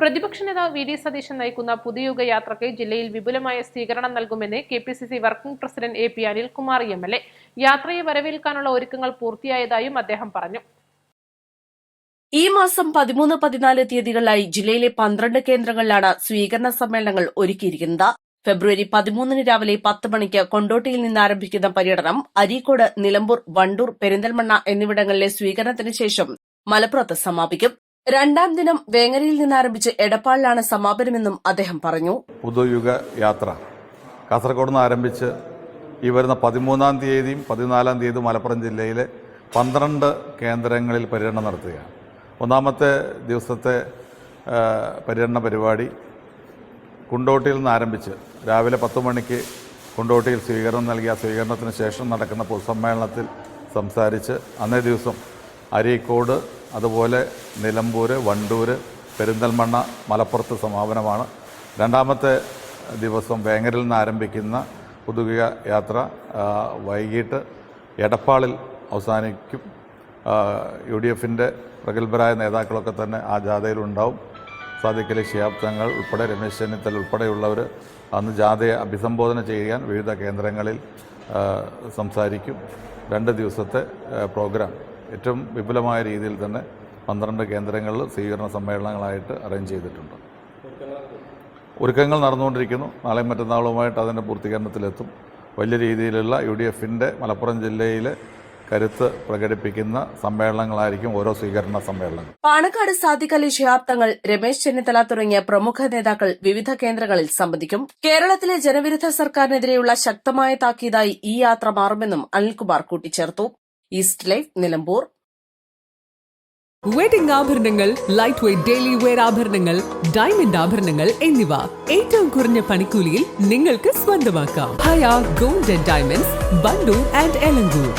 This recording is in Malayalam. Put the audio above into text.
പ്രതിപക്ഷ നേതാവ് വി ഡി സതീശൻ നയിക്കുന്ന പുതുയുഗ യാത്രയ്ക്ക് ജില്ലയിൽ വിപുലമായ സ്വീകരണം നൽകുമെന്ന് KPCC working president AP Anilkumar MLA. യാത്രയെ വരവേൽക്കാനുള്ള ഒരുക്കങ്ങൾ പൂർത്തിയായതായും അദ്ദേഹം പറഞ്ഞു. ഈ മാസം 13, 14 തീയതികളിലായി ജില്ലയിലെ 12 കേന്ദ്രങ്ങളിലാണ് സ്വീകരണ സമ്മേളനങ്ങൾ ഒരുക്കിയിരിക്കുന്നത്. ഫെബ്രുവരി 13 രാവിലെ 10 മണിക്ക് കൊണ്ടോട്ടിയിൽ നിന്ന് ആരംഭിക്കുന്ന പര്യടനം അരീക്കോട്, നിലമ്പൂർ, വണ്ടൂർ, പെരിന്തൽമണ്ണ എന്നിവിടങ്ങളിലെ സ്വീകരണത്തിന് ശേഷം മലപ്പുറത്ത് സമാപിക്കും. രണ്ടാം ദിനം വേങ്ങരയിൽ നിന്നാരംഭിച്ച് എടപ്പാളിലാണ് സമാപനമെന്നും അദ്ദേഹം പറഞ്ഞു. പുതുയുഗ യാത്ര കാസർഗോഡ് നിന്ന് ആരംഭിച്ച് ഈ വരുന്ന 13-ാം തീയതിയും 14-ാം തീയതിയും മലപ്പുറം ജില്ലയിലെ 12 കേന്ദ്രങ്ങളിൽ പര്യടനം നടത്തുകയാണ്. ഒന്നാമത്തെ ദിവസത്തെ പര്യടന പരിപാടി കുണ്ടോട്ടിയിൽ നിന്ന് ആരംഭിച്ച് രാവിലെ 10 മണിക്ക് കുണ്ടോട്ടിയിൽ സ്വീകരണം നൽകിയ സ്വീകരണത്തിന് ശേഷം നടക്കുന്ന പൊതുസമ്മേളനത്തിൽ സംസാരിച്ച് അന്നേ ദിവസം അരീക്കോട്, അതുപോലെ നിലമ്പൂർ, വണ്ടൂർ, പെരിന്തൽമണ്ണ, മലപ്പുറത്ത് സമാപനമാണ്. രണ്ടാമത്തെ ദിവസം വേങ്ങരയിൽ നിന്ന് ആരംഭിക്കുന്ന പുതുയുഗ യാത്ര വൈകിട്ട് എടപ്പാളിൽ അവസാനിക്കും. UDFന്റെ പ്രഗത്ഭരായ നേതാക്കളൊക്കെ തന്നെ ആ ജാഥയിലുണ്ടാവും. സാദിഖ് അലി ശിഹാബ് തങ്ങൾ ഉൾപ്പെടെ, രമേശ് ചെന്നിത്തല ഉൾപ്പെടെയുള്ളവർ അന്ന് ജാഥയെ അഭിസംബോധന ചെയ്യാൻ വിവിധ കേന്ദ്രങ്ങളിൽ സംസാരിക്കും. 2 ദിവസത്തെ പ്രോഗ്രാം ഏറ്റവും വിപുലമായ രീതിയിൽ തന്നെ 12 കേന്ദ്രങ്ങളിൽ സ്വീകരണ സമ്മേളനങ്ങളായിട്ട് അറേഞ്ച് ചെയ്തിട്ടുണ്ട്. ഒരുക്കങ്ങൾ നടന്നുകൊണ്ടിരിക്കുന്നു. നാളെയും മറ്റന്നാളുമായിട്ട് അതിൻ്റെ പൂർത്തീകരണത്തിലെത്തും. വലിയ രീതിയിലുള്ള UDFന്റെ മലപ്പുറം ജില്ലയിലെ കരുത്ത് പ്രകടിപ്പിക്കുന്ന സമ്മേളനങ്ങളായിരിക്കും ഓരോ സ്വീകരണ സമ്മേളനങ്ങൾ. പാണക്കാട് സാദിഖ് അലി ശിഹാബ് തങ്ങൾ, രമേശ് ചെന്നിത്തല തുടങ്ങിയ പ്രമുഖ നേതാക്കൾ വിവിധ കേന്ദ്രങ്ങളിൽ സംബന്ധിക്കും. കേരളത്തിലെ ജനവിരുദ്ധ സർക്കാരിനെതിരെയുള്ള ശക്തമായ താക്കീതായി ഈ യാത്ര മാറുമെന്നും അനിൽകുമാർ കൂട്ടിച്ചേർത്തു. East Life, Nilambur. വെഡിംഗ് ആഭരണങ്ങൾ, ലൈറ്റ് വെയ്റ്റ് ഡെയിലി വെയർ ആഭരണങ്ങൾ, ഡയമണ്ട് ആഭരണങ്ങൾ എന്നിവ ഏറ്റവും കുറഞ്ഞ പണിക്കൂലിയിൽ നിങ്ങൾക്ക് സ്വന്തമാക്കാം. Haya gold and diamonds, Bandur and Elankur.